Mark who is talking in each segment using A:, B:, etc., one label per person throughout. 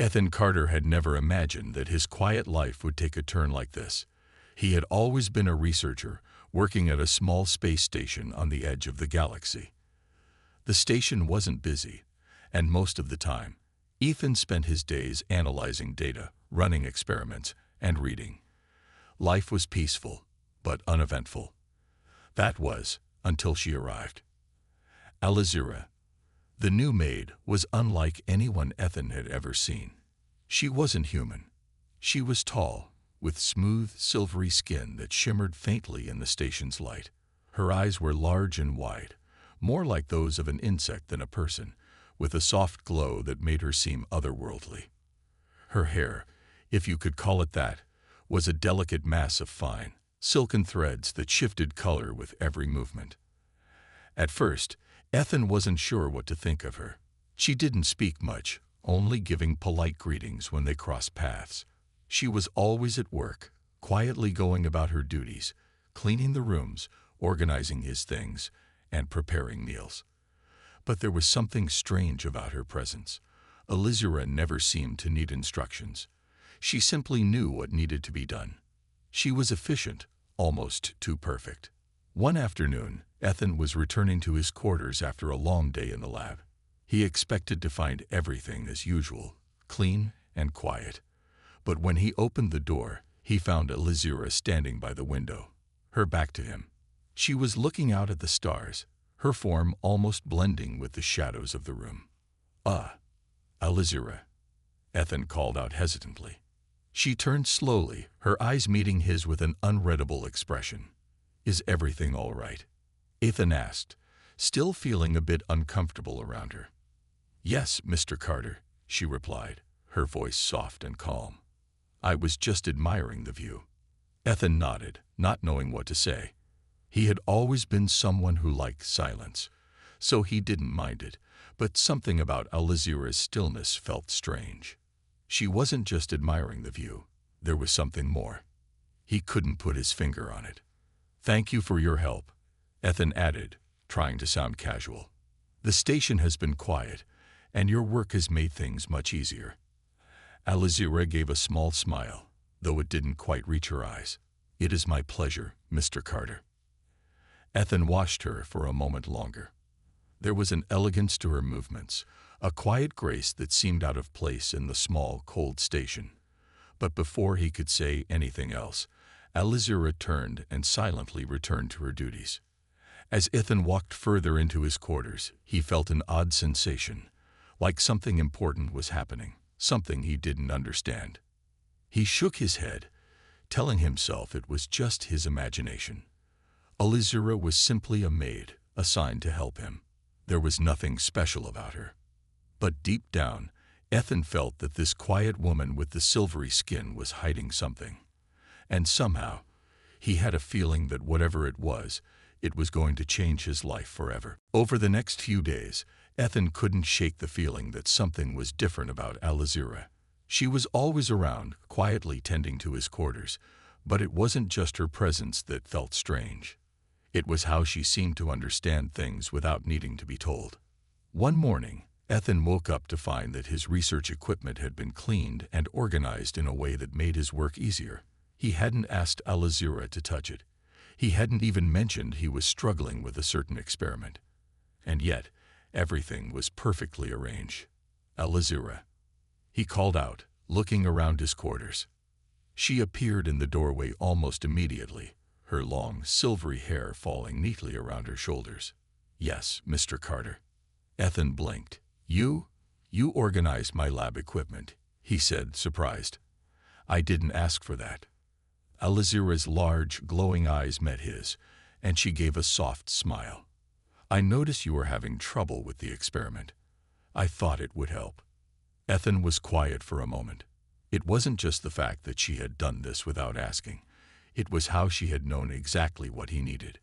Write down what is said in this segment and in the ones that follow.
A: Ethan Carter had never imagined that his quiet life would take a turn like this. He had always been a researcher, working at a small space station on the edge of the galaxy. The station wasn't busy, and most of the time, Ethan spent his days analyzing data, running experiments, and reading. Life was peaceful, but uneventful. That was, until she arrived. Alizira, the new maid, was unlike anyone Ethan had ever seen. She wasn't human. She was tall, with smooth, silvery skin that shimmered faintly in the station's light. Her eyes were large and wide, more like those of an insect than a person, with a soft glow that made her seem otherworldly. Her hair, if you could call it that, was a delicate mass of fine, silken threads that shifted color with every movement. At first, Ethan wasn't sure what to think of her. She didn't speak much, only giving polite greetings when they crossed paths. She was always at work, quietly going about her duties, cleaning the rooms, organizing his things, and preparing meals. But there was something strange about her presence. Alizira never seemed to need instructions. She simply knew what needed to be done. She was efficient, almost too perfect. One afternoon, Ethan was returning to his quarters after a long day in the lab. He expected to find everything as usual, clean and quiet. But when he opened the door, he found Alizira standing by the window, her back to him. She was looking out at the stars, her form almost blending with the shadows of the room. "Ah, Alizira," Ethan called out hesitantly. She turned slowly, her eyes meeting his with an unreadable expression. "Is everything all right?" Ethan asked, still feeling a bit uncomfortable around her. "Yes, Mr. Carter," she replied, her voice soft and calm. "I was just admiring the view." Ethan nodded, not knowing what to say. He had always been someone who liked silence, so he didn't mind it, but something about Alizira's stillness felt strange. She wasn't just admiring the view. There was something more. He couldn't put his finger on it. "Thank you for your help," Ethan added, trying to sound casual. "The station has been quiet, and your work has made things much easier." Alizira gave a small smile, though it didn't quite reach her eyes. "It is my pleasure, Mr. Carter." Ethan watched her for a moment longer. There was an elegance to her movements, a quiet grace that seemed out of place in the small, cold station. But before he could say anything else, Alizira turned and silently returned to her duties. As Ethan walked further into his quarters, he felt an odd sensation, like something important was happening, something he didn't understand. He shook his head, telling himself it was just his imagination. Alizira was simply a maid, assigned to help him. There was nothing special about her. But deep down, Ethan felt that this quiet woman with the silvery skin was hiding something. And somehow, he had a feeling that whatever it was going to change his life forever. Over the next few days, Ethan couldn't shake the feeling that something was different about Alizira. She was always around, quietly tending to his quarters, but it wasn't just her presence that felt strange. It was how she seemed to understand things without needing to be told. One morning, Ethan woke up to find that his research equipment had been cleaned and organized in a way that made his work easier. He hadn't asked Alizira to touch it. He hadn't even mentioned he was struggling with a certain experiment. And yet, everything was perfectly arranged. "Alizira," he called out, looking around his quarters. She appeared in the doorway almost immediately, her long, silvery hair falling neatly around her shoulders. "Yes, Mr. Carter." Ethan blinked. You organized my lab equipment," he said, surprised. "I didn't ask for that." Alizira's large, glowing eyes met his, and she gave a soft smile. "I noticed you were having trouble with the experiment. I thought it would help." Ethan was quiet for a moment. It wasn't just the fact that she had done this without asking. It was how she had known exactly what he needed.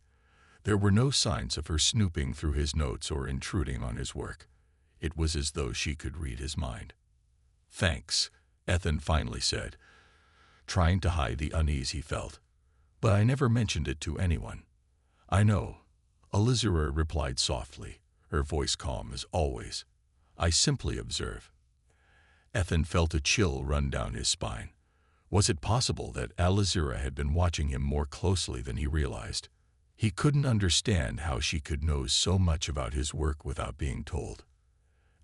A: There were no signs of her snooping through his notes or intruding on his work. It was as though she could read his mind. "Thanks," Ethan finally said, trying to hide the unease he felt. "But I never mentioned it to anyone." "I know," Alizira replied softly, her voice calm as always. "I simply observe." Ethan felt a chill run down his spine. Was it possible that Alizura had been watching him more closely than he realized? He couldn't understand how she could know so much about his work without being told.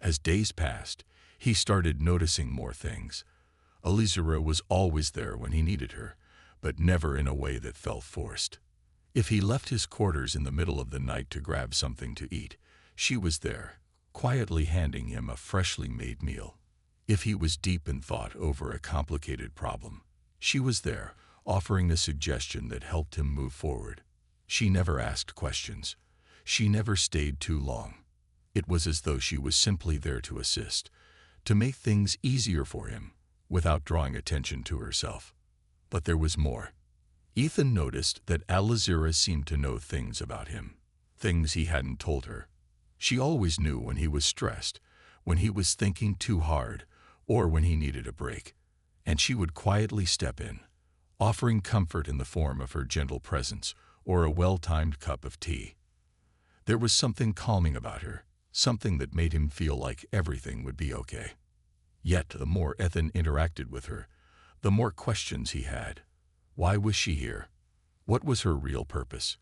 A: As days passed, he started noticing more things. Alizura was always there when he needed her, but never in a way that felt forced. If he left his quarters in the middle of the night to grab something to eat, she was there, quietly handing him a freshly made meal. If he was deep in thought over a complicated problem, she was there, offering a suggestion that helped him move forward. She never asked questions. She never stayed too long. It was as though she was simply there to assist, to make things easier for him, without drawing attention to herself. But there was more. Ethan noticed that Alizura seemed to know things about him, things he hadn't told her. She always knew when he was stressed, when he was thinking too hard, or when he needed a break, and she would quietly step in, offering comfort in the form of her gentle presence or a well-timed cup of tea. There was something calming about her, something that made him feel like everything would be okay. Yet the more Ethan interacted with her, the more questions he had. Why was she here? What was her real purpose?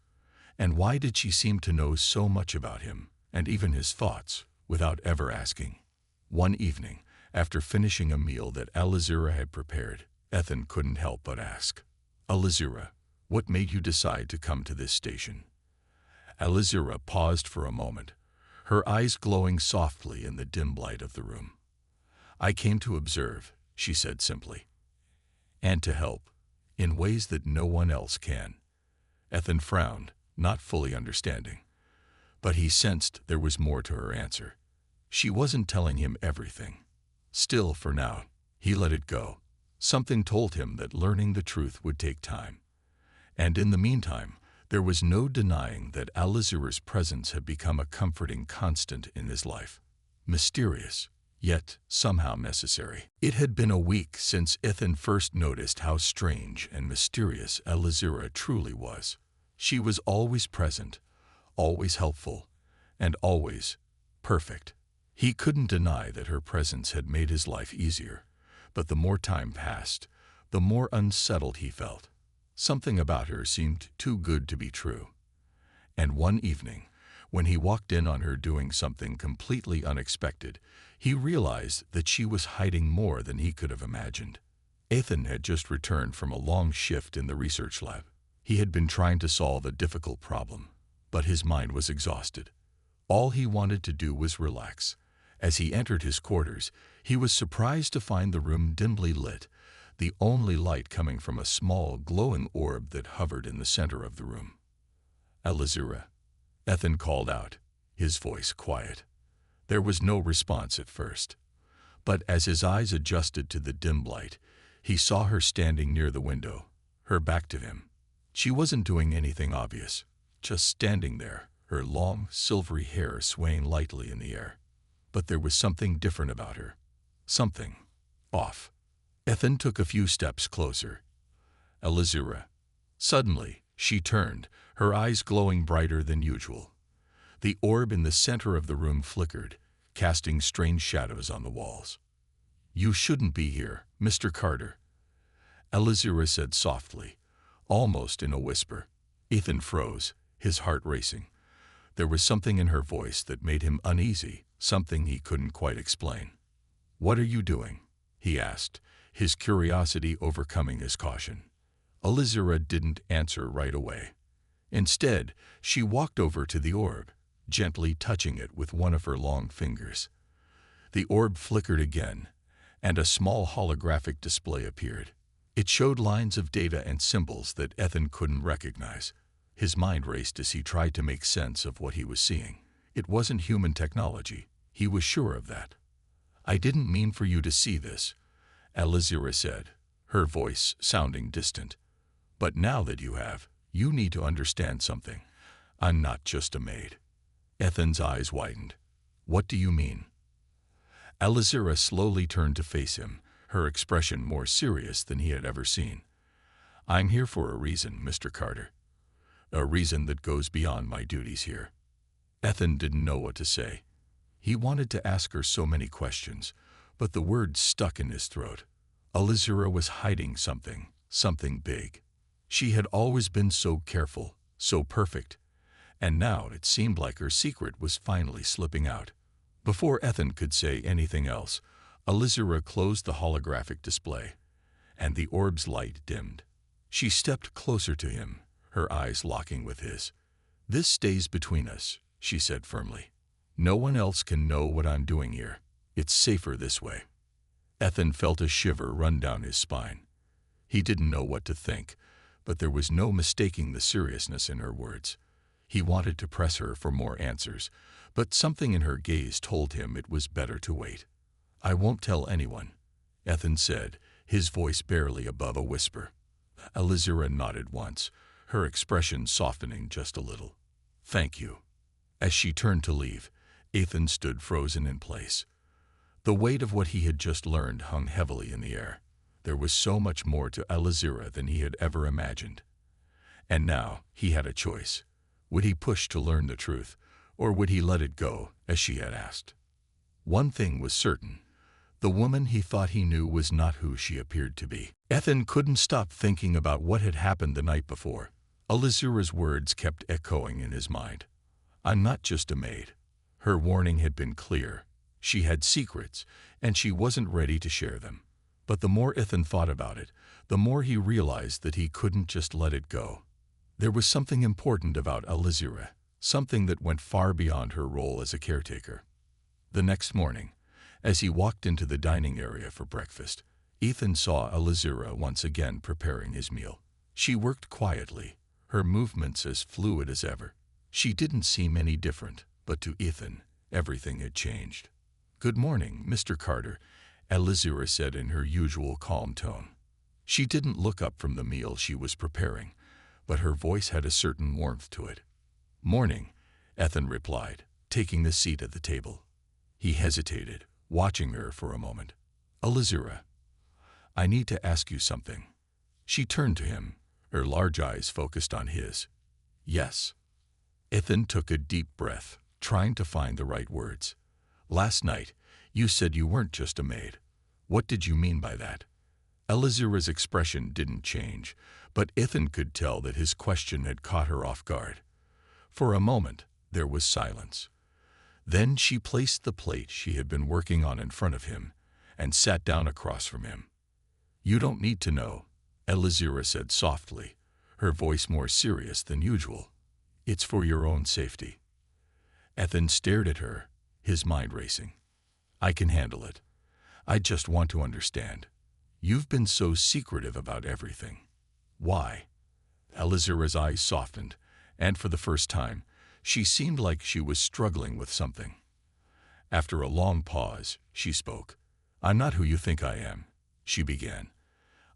A: And why did she seem to know so much about him, and even his thoughts, without ever asking? One evening, after finishing a meal that Alizura had prepared, Ethan couldn't help but ask, "Alizura, what made you decide to come to this station?" Alizura paused for a moment, her eyes glowing softly in the dim light of the room. "I came to observe," she said simply, "and to help, in ways that no one else can." Ethan frowned, not fully understanding. But he sensed there was more to her answer. She wasn't telling him everything. Still, for now, he let it go. Something told him that learning the truth would take time. And in the meantime, there was no denying that Alizura's presence had become a comforting constant in his life. Mysterious, yet somehow necessary. It had been a week since Ethan first noticed how strange and mysterious Alizura truly was. She was always present, always helpful, and always perfect. He couldn't deny that her presence had made his life easier, but the more time passed, the more unsettled he felt. Something about her seemed too good to be true. And one evening, when he walked in on her doing something completely unexpected, he realized that she was hiding more than he could have imagined. Ethan had just returned from a long shift in the research lab. He had been trying to solve a difficult problem, but his mind was exhausted. All he wanted to do was relax. As he entered his quarters, he was surprised to find the room dimly lit, the only light coming from a small, glowing orb that hovered in the center of the room. "Alizura," Ethan called out, his voice quiet. There was no response at first, but as his eyes adjusted to the dim light, he saw her standing near the window, her back to him. She wasn't doing anything obvious, just standing there, her long, silvery hair swaying lightly in the air. But there was something different about her. Something off. Ethan took a few steps closer. "Alizura." Suddenly, she turned, her eyes glowing brighter than usual. The orb in the center of the room flickered, casting strange shadows on the walls. "You shouldn't be here, Mr. Carter," Alizura said softly, almost in a whisper. Ethan froze, his heart racing. There was something in her voice that made him uneasy, something he couldn't quite explain. "What are you doing?" he asked, his curiosity overcoming his caution. Alizura didn't answer right away. Instead, she walked over to the orb, gently touching it with one of her long fingers. The orb flickered again, and a small holographic display appeared. It showed lines of data and symbols that Ethan couldn't recognize. His mind raced as he tried to make sense of what he was seeing. It wasn't human technology. He was sure of that. "I didn't mean for you to see this," Alizura said, her voice sounding distant. "But now that you have, you need to understand something. I'm not just a maid." Ethan's eyes widened. "What do you mean?" Alizura slowly turned to face him, her expression more serious than he had ever seen. "I'm here for a reason, Mr. Carter. A reason that goes beyond my duties here." Ethan didn't know what to say. He wanted to ask her so many questions, but the words stuck in his throat. Elizura was hiding something, something big. She had always been so careful, so perfect, and now it seemed like her secret was finally slipping out. Before Ethan could say anything else, Elizura closed the holographic display, and the orb's light dimmed. She stepped closer to him, her eyes locking with his. "This stays between us," she said firmly. "No one else can know what I'm doing here. It's safer this way." Ethan felt a shiver run down his spine. He didn't know what to think, but there was no mistaking the seriousness in her words. He wanted to press her for more answers, but something in her gaze told him it was better to wait. "I won't tell anyone," Ethan said, his voice barely above a whisper. Elizura nodded once, her expression softening just a little. "Thank you." As she turned to leave, Ethan stood frozen in place. The weight of what he had just learned hung heavily in the air. There was so much more to Elizura than he had ever imagined. And now he had a choice. Would he push to learn the truth, or would he let it go, as she had asked? One thing was certain. The woman he thought he knew was not who she appeared to be. Ethan couldn't stop thinking about what had happened the night before. Elizura's words kept echoing in his mind. "I'm not just a maid." Her warning had been clear. She had secrets, and she wasn't ready to share them. But the more Ethan thought about it, the more he realized that he couldn't just let it go. There was something important about Elizura, something that went far beyond her role as a caretaker. The next morning, as he walked into the dining area for breakfast, Ethan saw Elizura once again preparing his meal. She worked quietly, her movements as fluid as ever. She didn't seem any different, but to Ethan, everything had changed. "Good morning, Mr. Carter," Elizura said in her usual calm tone. She didn't look up from the meal she was preparing, but her voice had a certain warmth to it. "Morning," Ethan replied, taking the seat at the table. He hesitated, watching her for a moment. "Elizura, I need to ask you something." She turned to him, her large eyes focused on his. "Yes." Ethan took a deep breath, trying to find the right words. "Last night, you said you weren't just a maid. What did you mean by that?" Elizura's expression didn't change, but Ethan could tell that his question had caught her off guard. For a moment, there was silence. Then she placed the plate she had been working on in front of him and sat down across from him. "You don't need to know," Elizura said softly, her voice more serious than usual. "It's for your own safety." Ethan stared at her, his mind racing. "I can handle it. I just want to understand. You've been so secretive about everything. Why?" Elizura's eyes softened, and for the first time, she seemed like she was struggling with something. After a long pause, she spoke. "I'm not who you think I am," she began.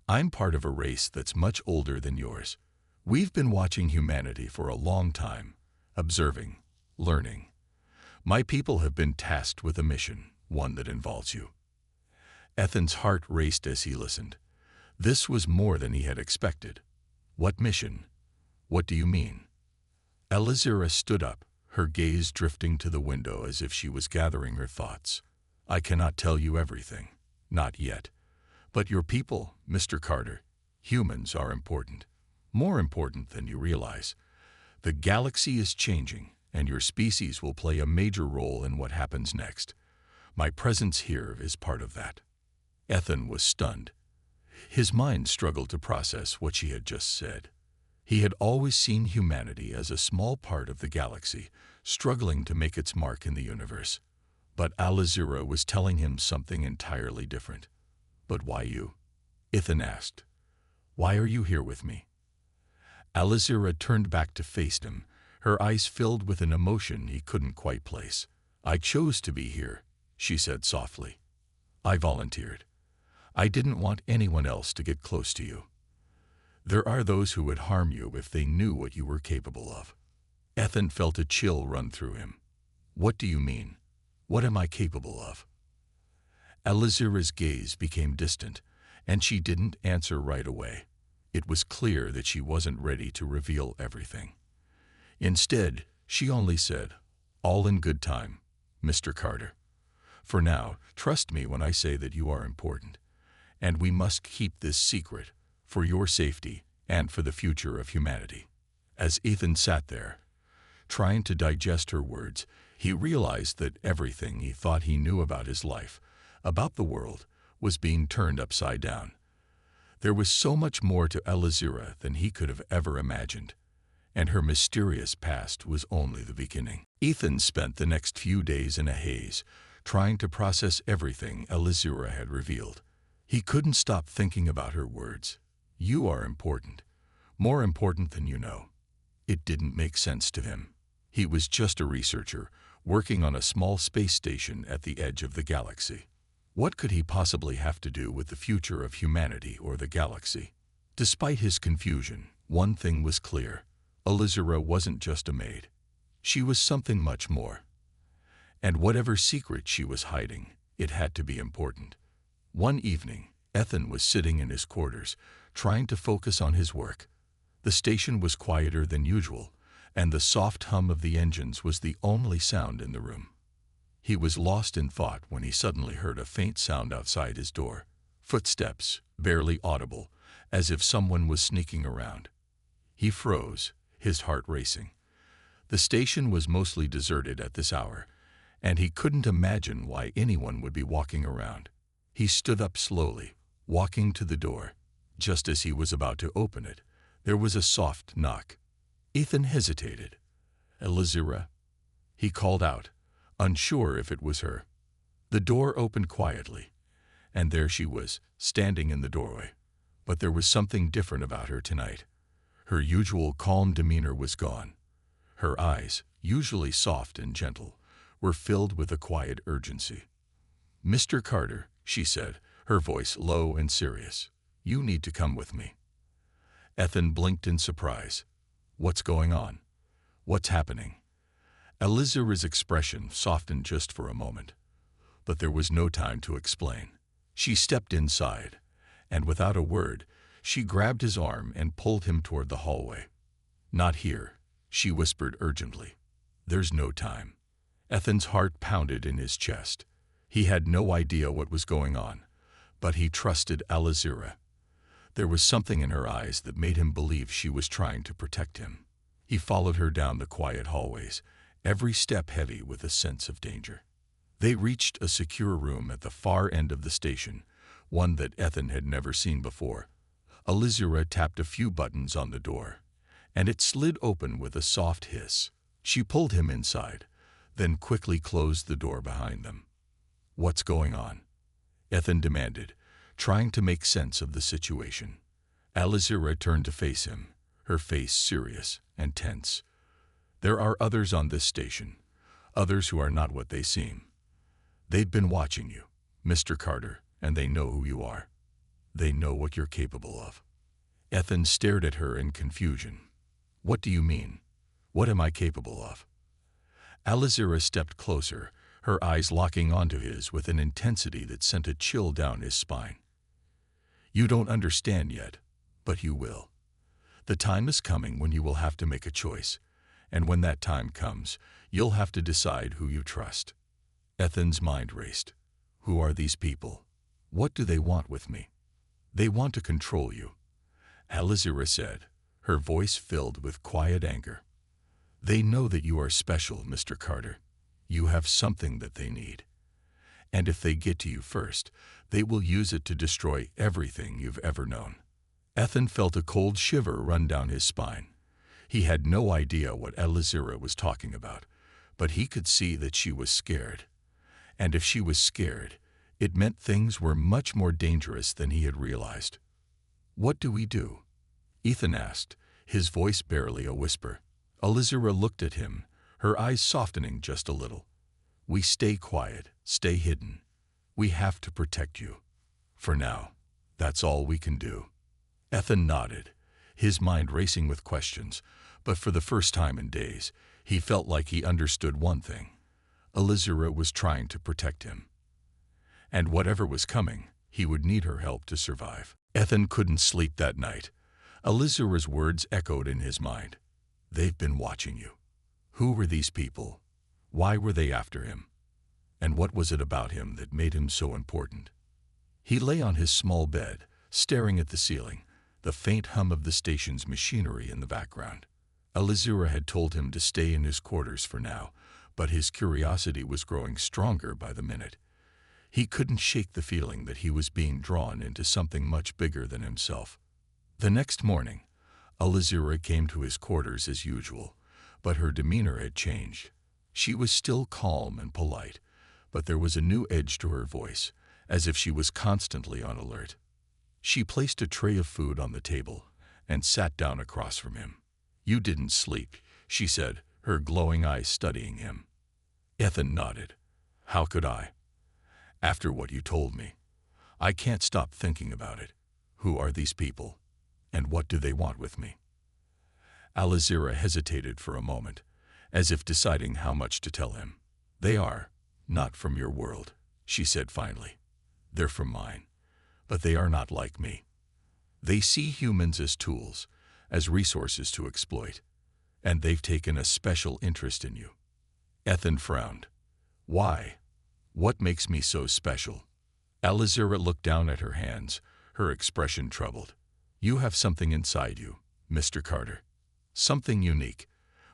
A: "I'm part of a race that's much older than yours. We've been watching humanity for a long time, observing, learning. My people have been tasked with a mission, one that involves you." Ethan's heart raced as he listened. This was more than he had expected. "What mission? What do you mean?" Elizura stood up, her gaze drifting to the window as if she was gathering her thoughts. "I cannot tell you everything. Not yet. But your people, Mr. Carter, humans are important. More important than you realize. The galaxy is changing, and your species will play a major role in what happens next. My presence here is part of that." Ethan was stunned. His mind struggled to process what she had just said. He had always seen humanity as a small part of the galaxy, struggling to make its mark in the universe. But Elizura was telling him something entirely different. "But why you?" Ethan asked. "Why are you here with me?" Elizura turned back to face him, her eyes filled with an emotion he couldn't quite place. "I chose to be here," she said softly. "I volunteered. I didn't want anyone else to get close to you. There are those who would harm you if they knew what you were capable of." Ethan felt a chill run through him. "What do you mean? What am I capable of?" Elizura's gaze became distant, and she didn't answer right away. It was clear that she wasn't ready to reveal everything. Instead, she only said, "All in good time, Mr. Carter." For now, trust me when I say that you are important, and we must keep this secret for your safety and for the future of humanity." As Ethan sat there, trying to digest her words, he realized that everything he thought he knew about his life, about the world, was being turned upside down. There was so much more to Elizira than he could have ever imagined, and her mysterious past was only the beginning. Ethan spent the next few days in a haze, trying to process everything Elizira had revealed. He couldn't stop thinking about her words. "You are important, more important than you know." It didn't make sense to him. He was just a researcher, working on a small space station at the edge of the galaxy. What could he possibly have to do with the future of humanity or the galaxy? Despite his confusion, one thing was clear. Elizira wasn't just a maid. She was something much more. And whatever secret she was hiding, it had to be important. One evening, Ethan was sitting in his quarters, trying to focus on his work. The station was quieter than usual, and the soft hum of the engines was the only sound in the room. He was lost in thought when he suddenly heard a faint sound outside his door. Footsteps, barely audible, as if someone was sneaking around. He froze, his heart racing. The station was mostly deserted at this hour, and he couldn't imagine why anyone would be walking around. He stood up slowly, walking to the door. Just as he was about to open it, there was a soft knock. Ethan hesitated. "Elizira?" he called out, unsure if it was her. The door opened quietly, and there she was, standing in the doorway. But there was something different about her tonight. Her usual calm demeanor was gone. Her eyes, usually soft and gentle, were filled with a quiet urgency. "Mr. Carter," she said, her voice low and serious, "you need to come with me." Ethan blinked in surprise. What's going on? What's happening? Elizira's expression softened just for a moment, but there was no time to explain. She stepped inside, and without a word, she grabbed his arm and pulled him toward the hallway. "Not here," she whispered urgently. "There's no time." Ethan's heart pounded in his chest. He had no idea what was going on, but he trusted Elizira. There was something in her eyes that made him believe she was trying to protect him. He followed her down the quiet hallways, every step heavy with a sense of danger. They reached a secure room at the far end of the station, one that Ethan had never seen before. Elizira tapped a few buttons on the door, and it slid open with a soft hiss. She pulled him inside, then quickly closed the door behind them. "What's going on?" Ethan demanded, trying to make sense of the situation. Elizira turned to face him, her face serious and tense. "There are others on this station, others who are not what they seem. They've been watching you, Mr. Carter, and they know who you are. They know what you're capable of." Ethan stared at her in confusion. "What do you mean? What am I capable of?" Elizira stepped closer, her eyes locking onto his with an intensity that sent a chill down his spine. "You don't understand yet, but you will. The time is coming when you will have to make a choice, and when that time comes, you'll have to decide who you trust." Ethan's mind raced. Who are these people? What do they want with me? "They want to control you," Elizira said, her voice filled with quiet anger. "They know that you are special, Mr. Carter. You have something that they need. And if they get to you first, they will use it to destroy everything you've ever known." Ethan felt a cold shiver run down his spine. He had no idea what Elizira was talking about, but he could see that she was scared. And if she was scared, it meant things were much more dangerous than he had realized. "What do we do?" Ethan asked, his voice barely a whisper. Elizira looked at him, her eyes softening just a little. "We stay quiet, stay hidden. We have to protect you. For now, that's all we can do." Ethan nodded, his mind racing with questions, but for the first time in days, he felt like he understood one thing. Elizira was trying to protect him. And whatever was coming, he would need her help to survive. Ethan couldn't sleep that night. Elizira's words echoed in his mind. "They've been watching you. Who were these people? Why were they after him?" And what was it about him that made him so important? He lay on his small bed, staring at the ceiling, the faint hum of the station's machinery in the background. Elizira had told him to stay in his quarters for now, but his curiosity was growing stronger by the minute. He couldn't shake the feeling that he was being drawn into something much bigger than himself. The next morning, Elizira came to his quarters as usual, but her demeanor had changed. She was still calm and polite, but there was a new edge to her voice, as if she was constantly on alert. She placed a tray of food on the table and sat down across from him. "You didn't sleep," she said, her glowing eyes studying him. Ethan nodded. "How could I? After what you told me. I can't stop thinking about it. Who are these people? And what do they want with me?" Elizira hesitated for a moment, as if deciding how much to tell him. "They are not from your world," she said finally. "They're from mine, but they are not like me. They see humans as tools, as resources to exploit, and they've taken a special interest in you." Ethan frowned. "Why? What makes me so special?" Elizira looked down at her hands, her expression troubled. "You have something inside you, Mr. Carter. Something unique.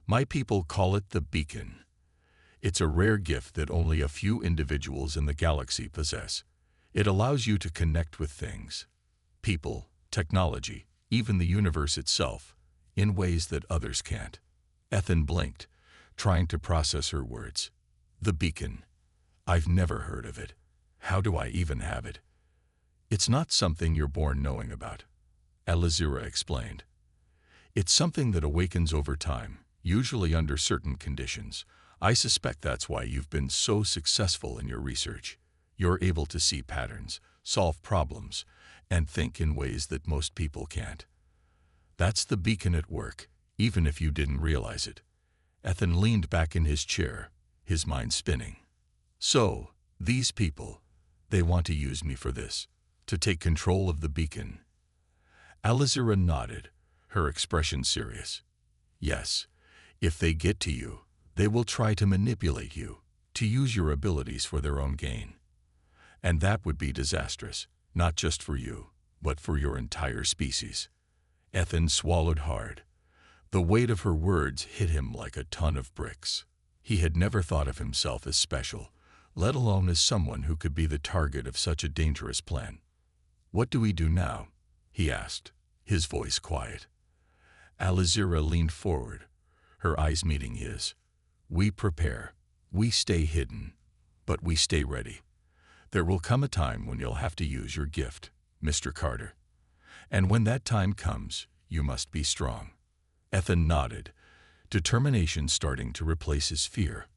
A: My people call it the beacon. It's a rare gift that only a few individuals in the galaxy possess. It allows you to connect with things, people, technology, even the universe itself, in ways that others can't." Ethan blinked, trying to process her words. "The beacon. I've never heard of it. How do I even have it?" "It's not something you're born knowing about," Elizira explained. "It's something that awakens over time, usually under certain conditions. I suspect that's why you've been so successful in your research. You're able to see patterns, solve problems, and think in ways that most people can't. That's the beacon at work, even if you didn't realize it." Ethan leaned back in his chair, his mind spinning. "So, these people, they want to use me for this, to take control of the beacon." Elizira nodded, her expression serious. "Yes, if they get to you, they will try to manipulate you, to use your abilities for their own gain. And that would be disastrous, not just for you, but for your entire species." Ethan swallowed hard. The weight of her words hit him like a ton of bricks. He had never thought of himself as special, let alone as someone who could be the target of such a dangerous plan. "What do we do now?" he asked, his voice quiet. Elizira leaned forward, her eyes meeting his. "We prepare. We stay hidden, but we stay ready. There will come a time when you'll have to use your gift, Mr. Carter. And when that time comes, you must be strong." Ethan nodded, determination starting to replace his fear.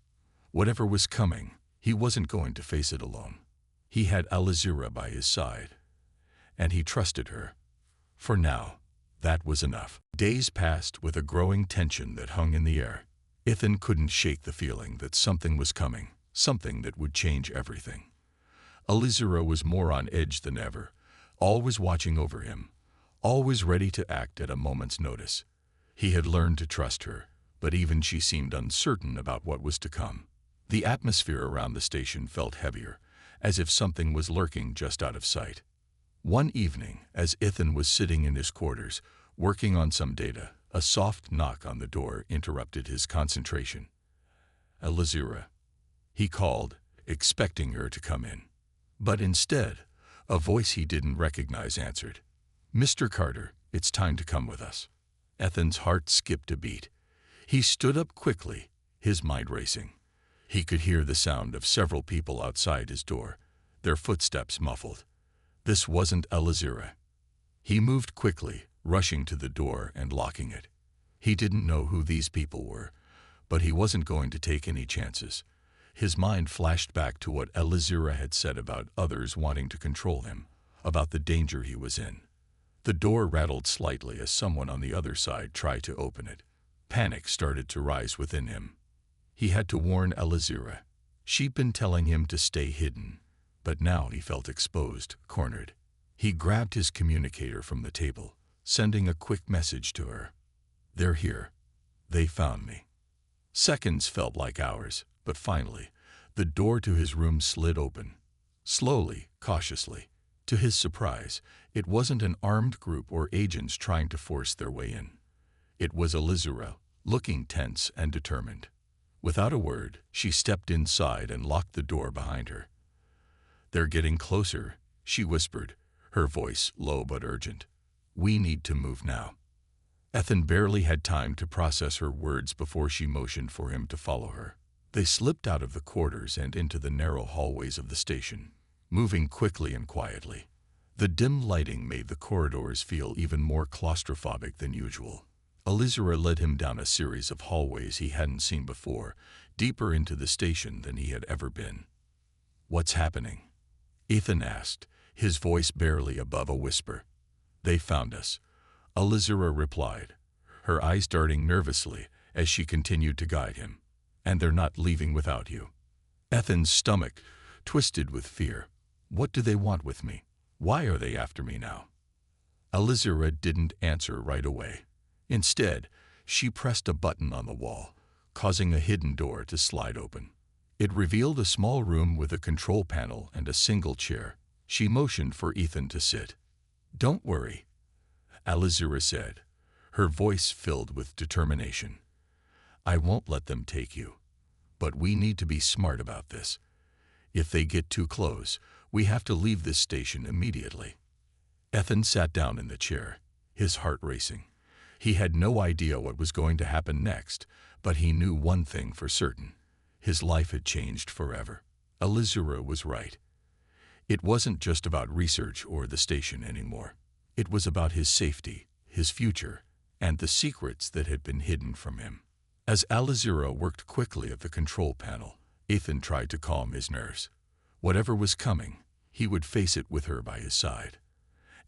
A: Whatever was coming, he wasn't going to face it alone. He had Elizira by his side, and he trusted her. For now, that was enough. Days passed with a growing tension that hung in the air. Ethan couldn't shake the feeling that something was coming, something that would change everything. Elizira was more on edge than ever, always watching over him, always ready to act at a moment's notice. He had learned to trust her, but even she seemed uncertain about what was to come. The atmosphere around the station felt heavier, as if something was lurking just out of sight. One evening, as Ethan was sitting in his quarters, working on some data, a soft knock on the door interrupted his concentration. "Elizira," he called, expecting her to come in. But instead, a voice he didn't recognize answered. "Mr. Carter, it's time to come with us." Ethan's heart skipped a beat. He stood up quickly, his mind racing. He could hear the sound of several people outside his door, their footsteps muffled. This wasn't Elizira. He moved quickly, rushing to the door and locking it. He didn't know who these people were, but he wasn't going to take any chances. His mind flashed back to what Elizira had said about others wanting to control him, about the danger he was in. The door rattled slightly as someone on the other side tried to open it. Panic started to rise within him. He had to warn Elizira. She'd been telling him to stay hidden, but now he felt exposed, cornered. He grabbed his communicator from the table, sending a quick message to her. "They're here. They found me." Seconds felt like hours, but finally, The door to his room slid open, slowly, cautiously. To his surprise, it wasn't an armed group or agents trying to force their way in. It was Elizura, looking tense and determined. Without a word, she stepped inside and locked the door behind her. "They're getting closer," she whispered, her voice low but urgent. "We need to move now." Ethan barely had time to process her words before she motioned for him to follow her. They slipped out of the quarters and into the narrow hallways of the station, moving quickly and quietly. The dim lighting made the corridors feel even more claustrophobic than usual. Elizura led him down a series of hallways he hadn't seen before, deeper into the station than he had ever been. "What's happening?" Ethan asked, his voice barely above a whisper. "They found us," Elizura replied, her eyes darting nervously as she continued to guide him. "And they're not leaving without you." Ethan's stomach twisted with fear. "What do they want with me? Why are they after me now?" Elizura didn't answer right away. Instead, she pressed a button on the wall, causing a hidden door to slide open. It revealed a small room with a control panel and a single chair. She motioned for Ethan to sit. "Don't worry," Elizura said, her voice filled with determination. "I won't let them take you. But we need to be smart about this. If they get too close, we have to leave this station immediately." Ethan sat down in the chair, his heart racing. He had no idea what was going to happen next, but he knew one thing for certain. His life had changed forever. Elizura was right. It wasn't just about research or the station anymore. It was about his safety, his future, and the secrets that had been hidden from him. As Elizura worked quickly at the control panel, Ethan tried to calm his nerves. Whatever was coming, he would face it with her by his side.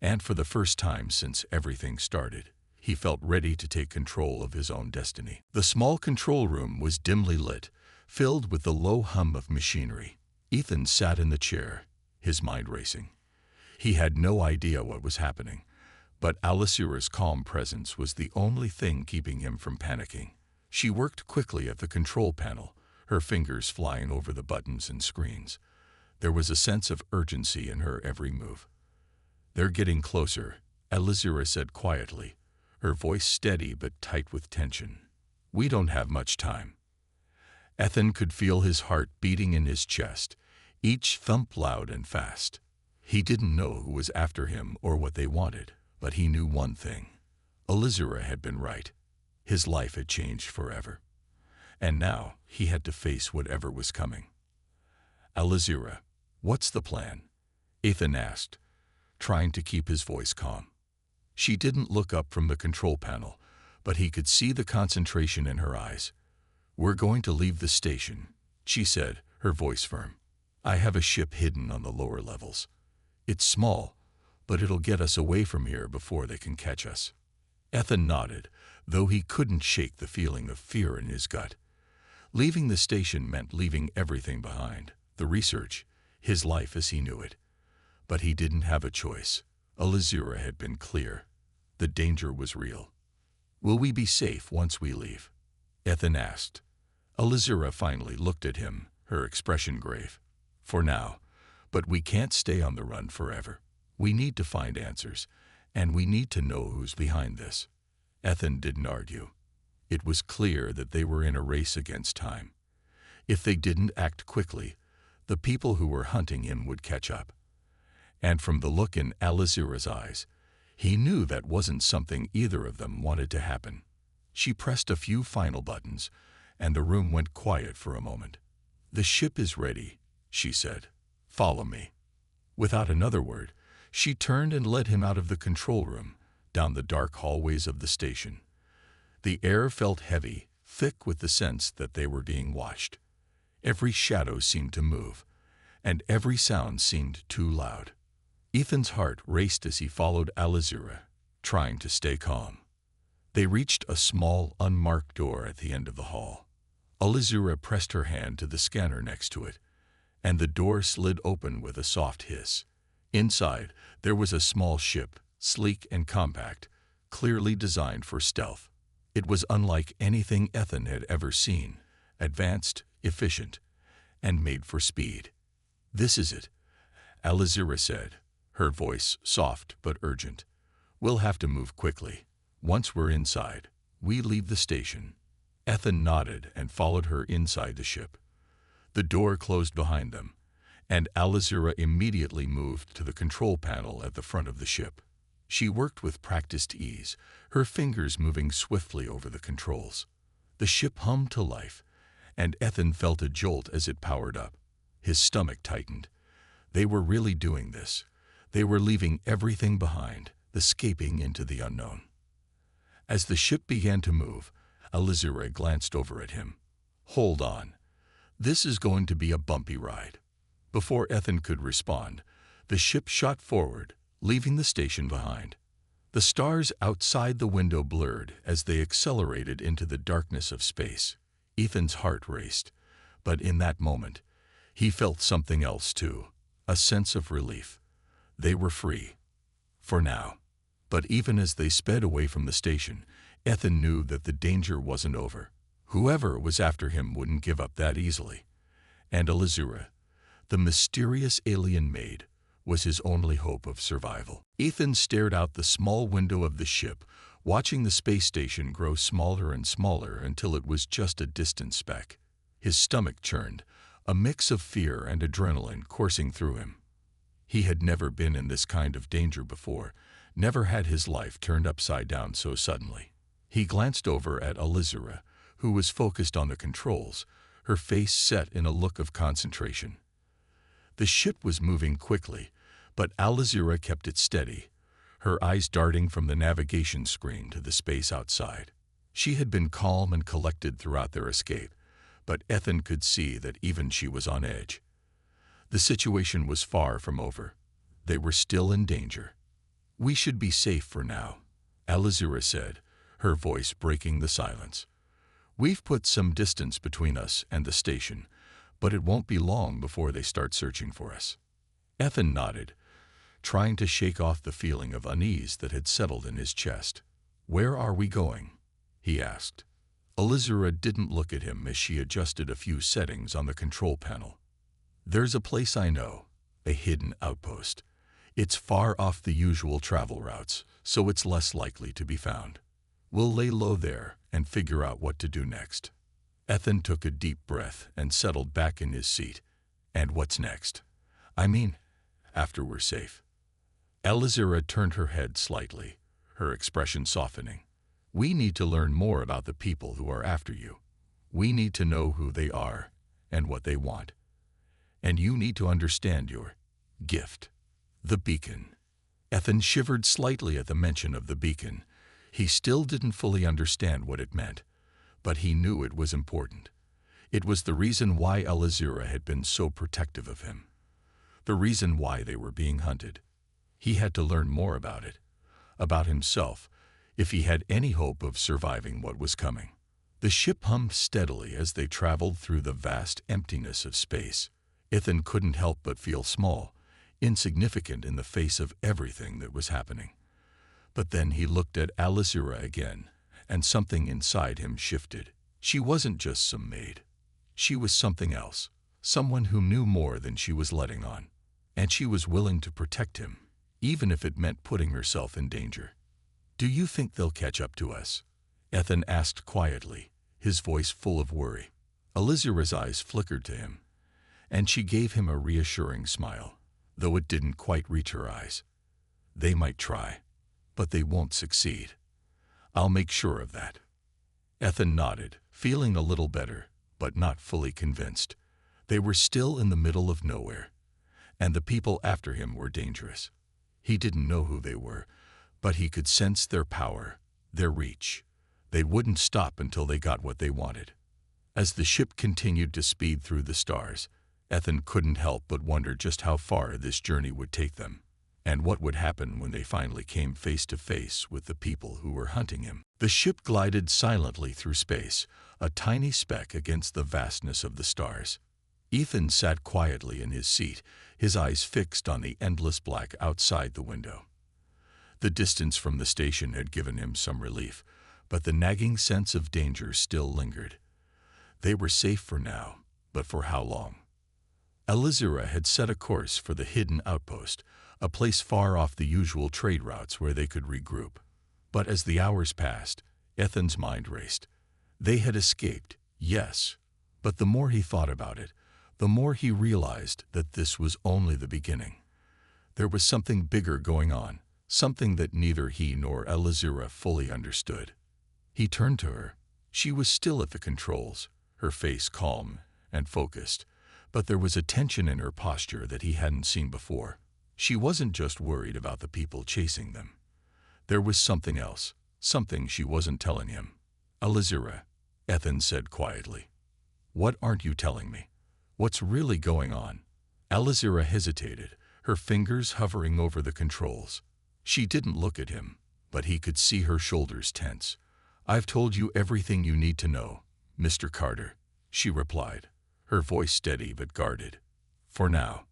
A: And for the first time since everything started, he felt ready to take control of his own destiny. The small control room was dimly lit, filled with the low hum of machinery. Ethan sat in the chair, his mind racing. He had no idea what was happening, but Elizura's calm presence was the only thing keeping him from panicking. She worked quickly at the control panel, her fingers flying over the buttons and screens. There was a sense of urgency in her every move. "They're getting closer," Elizura said quietly, her voice steady but tight with tension. "We don't have much time." Ethan could feel his heart beating in his chest, each thump loud and fast. He didn't know who was after him or what they wanted, but he knew one thing. Elizura had been right. His life had changed forever. And now he had to face whatever was coming. "Elizura, what's the plan?" Ethan asked, trying to keep his voice calm. She didn't look up from the control panel, but he could see the concentration in her eyes. "We're going to leave the station," she said, her voice firm. "I have a ship hidden on the lower levels. It's small, but it'll get us away from here before they can catch us." Ethan nodded, though he couldn't shake the feeling of fear in his gut. Leaving the station meant leaving everything behind, the research, his life as he knew it. But he didn't have a choice. Elizura had been clear. The danger was real. "Will we be safe once we leave?" Ethan asked. Elizura finally looked at him, her expression grave. "For now, but we can't stay on the run forever. We need to find answers, and we need to know who's behind this." Ethan didn't argue. It was clear that they were in a race against time. If they didn't act quickly, the people who were hunting him would catch up. And from the look in Elizura's eyes, he knew that wasn't something either of them wanted to happen. She pressed a few final buttons, and the room went quiet for a moment. "The ship is ready," she said. "Follow me." Without another word, she turned and led him out of the control room, down the dark hallways of the station. The air felt heavy, thick with the sense that they were being watched. Every shadow seemed to move, and every sound seemed too loud. Ethan's heart raced as he followed Elizura, trying to stay calm. They reached a small, unmarked door at the end of the hall. Elizura pressed her hand to the scanner next to it, and the door slid open with a soft hiss. Inside, there was a small ship, sleek and compact, clearly designed for stealth. It was unlike anything Ethan had ever seen, advanced, efficient, and made for speed. "This is it," Alizira said, her voice soft but urgent. "We'll have to move quickly. Once we're inside, we leave the station." Ethan nodded and followed her inside the ship. The door closed behind them, and Alizira immediately moved to the control panel at the front of the ship. She worked with practiced ease, her fingers moving swiftly over the controls. The ship hummed to life, and Ethan felt a jolt as it powered up. His stomach tightened. They were really doing this. They were leaving everything behind, escaping into the unknown. As the ship began to move, Alizira glanced over at him. "Hold on. This is going to be a bumpy ride." Before Ethan could respond, the ship shot forward, leaving the station behind. The stars outside the window blurred as they accelerated into the darkness of space. Ethan's heart raced, but in that moment, he felt something else too, a sense of relief. They were free. For now. But even as they sped away from the station, Ethan knew that the danger wasn't over. Whoever was after him wouldn't give up that easily. And Alizira, the mysterious alien maid, was his only hope of survival. Ethan stared out the small window of the ship, watching the space station grow smaller and smaller until it was just a distant speck. His stomach churned, a mix of fear and adrenaline coursing through him. He had never been in this kind of danger before, never had his life turned upside down so suddenly. He glanced over at Alizira, who was focused on the controls, her face set in a look of concentration. The ship was moving quickly, but Alizira kept it steady, her eyes darting from the navigation screen to the space outside. She had been calm and collected throughout their escape, but Ethan could see that even she was on edge. The situation was far from over. They were still in danger. "We should be safe for now," Alizira said, her voice breaking the silence. "We've put some distance between us and the station, but it won't be long before they start searching for us." Ethan nodded, trying to shake off the feeling of unease that had settled in his chest. "Where are we going?" he asked. Alizira didn't look at him as she adjusted a few settings on the control panel. "There's a place I know, a hidden outpost. It's far off the usual travel routes, so it's less likely to be found. We'll lay low there and figure out what to do next." Ethan took a deep breath and settled back in his seat. "And what's next? I mean, after we're safe?" Alizira turned her head slightly, her expression softening. "We need to learn more about the people who are after you. We need to know who they are and what they want. And you need to understand your gift, the beacon." Ethan shivered slightly at the mention of the beacon. He still didn't fully understand what it meant, but he knew it was important. It was the reason why Alizira had been so protective of him, the reason why they were being hunted. He had to learn more about it, about himself, if he had any hope of surviving what was coming. The ship hummed steadily as they traveled through the vast emptiness of space. Ethan couldn't help but feel small, insignificant in the face of everything that was happening. But then he looked at Alizira again, and something inside him shifted. She wasn't just some maid. She was something else, someone who knew more than she was letting on. And she was willing to protect him, even if it meant putting herself in danger. "Do you think they'll catch up to us?" Ethan asked quietly, his voice full of worry. Alizira's eyes flickered to him, and she gave him a reassuring smile, though it didn't quite reach her eyes. "They might try, but they won't succeed. I'll make sure of that." Ethan nodded, feeling a little better, but not fully convinced. They were still in the middle of nowhere, and the people after him were dangerous. He didn't know who they were, but he could sense their power, their reach. They wouldn't stop until they got what they wanted. As the ship continued to speed through the stars, Ethan couldn't help but wonder just how far this journey would take them, and what would happen when they finally came face to face with the people who were hunting him. The ship glided silently through space, a tiny speck against the vastness of the stars. Ethan sat quietly in his seat, his eyes fixed on the endless black outside the window. The distance from the station had given him some relief, but the nagging sense of danger still lingered. They were safe for now, but for how long? Elizura had set a course for the hidden outpost, a place far off the usual trade routes where they could regroup. But as the hours passed, Ethan's mind raced. They had escaped, yes, but the more he thought about it, the more he realized that this was only the beginning. There was something bigger going on, something that neither he nor Elizura fully understood. He turned to her. She was still at the controls, her face calm and focused, but there was a tension in her posture that he hadn't seen before. She wasn't just worried about the people chasing them. There was something else, something she wasn't telling him. Elizura, Ethan said quietly. What aren't you telling me? What's really going on? Elizura hesitated, her fingers hovering over the controls. She didn't look at him, but he could see her shoulders tense. I've told you everything you need to know, Mr. Carter, she replied, her voice steady but guarded. For now.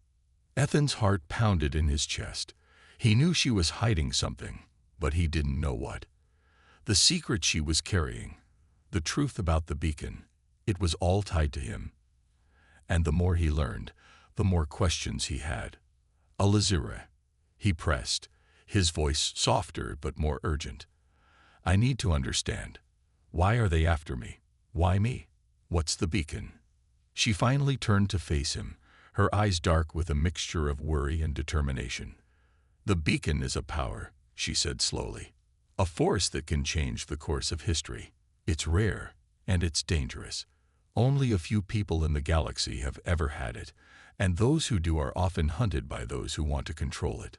A: Ethan's heart pounded in his chest. He knew she was hiding something, but he didn't know what. The secret she was carrying, the truth about the beacon, it was all tied to him. And the more he learned, the more questions he had. Elizura, he pressed, his voice softer but more urgent. I need to understand. Why are they after me? Why me? What's the beacon? She finally turned to face him, her eyes dark with a mixture of worry and determination. The beacon is a power, she said slowly. A force that can change the course of history. It's rare, and it's dangerous. Only a few people in the galaxy have ever had it, and those who do are often hunted by those who want to control it.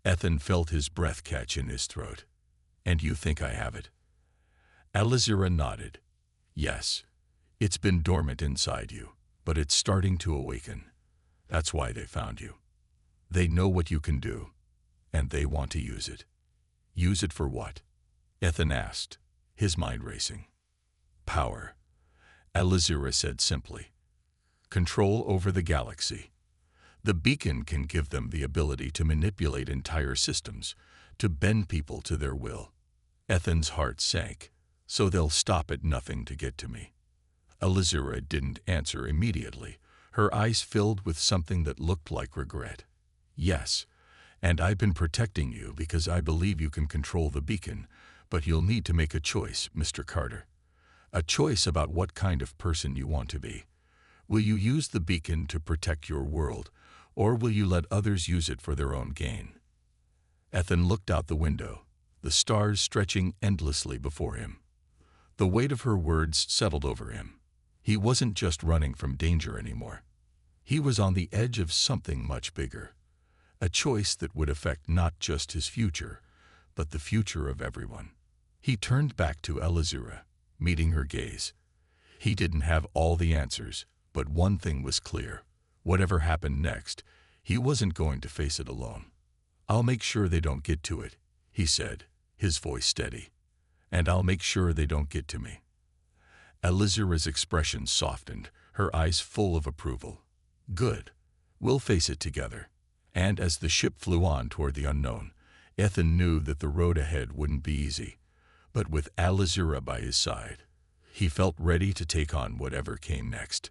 A: Ethan felt his breath catch in his throat. And you think I have it? Elizura nodded. Yes. It's been dormant inside you, but it's starting to awaken. That's why they found you. They know what you can do, and they want to use it. Use it for what? Ethan asked, his mind racing. Power, Elizura said simply. Control over the galaxy. The beacon can give them the ability to manipulate entire systems, to bend people to their will. Ethan's heart sank, so they'll stop at nothing to get to me. Elizura didn't answer immediately. Her eyes filled with something that looked like regret. Yes, and I've been protecting you because I believe you can control the beacon, but you'll need to make a choice, Mr. Carter. A choice about what kind of person you want to be. Will you use the beacon to protect your world, or will you let others use it for their own gain? Ethan looked out the window, the stars stretching endlessly before him. The weight of her words settled over him. He wasn't just running from danger anymore. He was on the edge of something much bigger. A choice that would affect not just his future, but the future of everyone. He turned back to Elizura, meeting her gaze. He didn't have all the answers, but one thing was clear. Whatever happened next, he wasn't going to face it alone. I'll make sure they don't get to it, he said, his voice steady. And I'll make sure they don't get to me. Elizura's expression softened, her eyes full of approval. Good. We'll face it together. And as the ship flew on toward the unknown, Ethan knew that the road ahead wouldn't be easy. But with Elizura by his side, he felt ready to take on whatever came next.